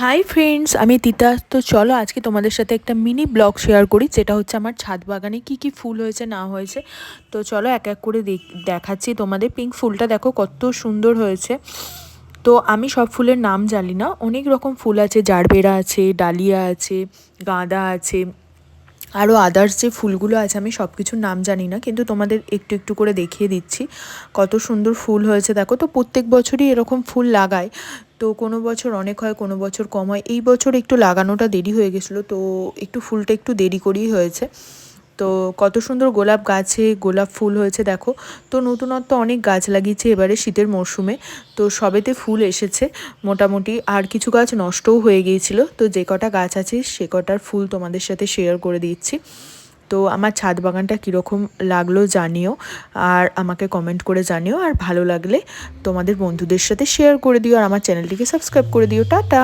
Hi friends, আমি তিতা। তো চলো আজকে তোমাদের সাথে একটা মিনি ব্লগ শেয়ার করি, যেটা হচ্ছে আমার ছাদ বাগানে কি কি ফুল হয়েছে না হয়েছে। তো চলো এক এক করে দেখাচ্ছি তোমাদের। পিঙ্ক ফুলটা দেখো কত সুন্দর হয়েছে। তো আমি সব ফুলের নাম জানি না, অনেক রকম ফুল আছে, জারবেরা আছে, ডালিয়া আছে, গাঁদা আছে, আরও আদার্স যে ফুলগুলো আছে আমি সব কিছুর নাম জানি না, কিন্তু তোমাদের একটু একটু করে দেখিয়ে দিচ্ছি কত সুন্দর ফুল হয়েছে দেখো। তো প্রত্যেক বছরই এরকম ফুল লাগায়, তো কোনো বছর অনেক হয়, কোনো বছর কম হয়। এই বছর একটু লাগানোটা দেরি হয়ে গেছিলো, তো একটু ফুলটা একটু দেরি করেই হয়েছে। তো কত সুন্দর গোলাপ গাছে গোলাপ ফুল হয়েছে দেখো। তো নতুনত্ব অনেক গাছ লাগিয়েছে এবারে শীতের মরশুমে, তো সবেতে ফুল এসেছে মোটামুটি। আর কিছু গাছ নষ্টও হয়ে গিয়েছিলো, তো যে কটা গাছ আছে সে কটার ফুল তোমাদের সাথে শেয়ার করে দিচ্ছি। তো আমার ছাদ বাগানটা কীরকম লাগলো জানিও, আর আমাকে কমেন্ট করে জানিও, আর ভালো লাগলে তোমাদের বন্ধুদের সাথে শেয়ার করে দিও, আর আমার চ্যানেলটিকে সাবস্ক্রাইব করে দিও। টাটা।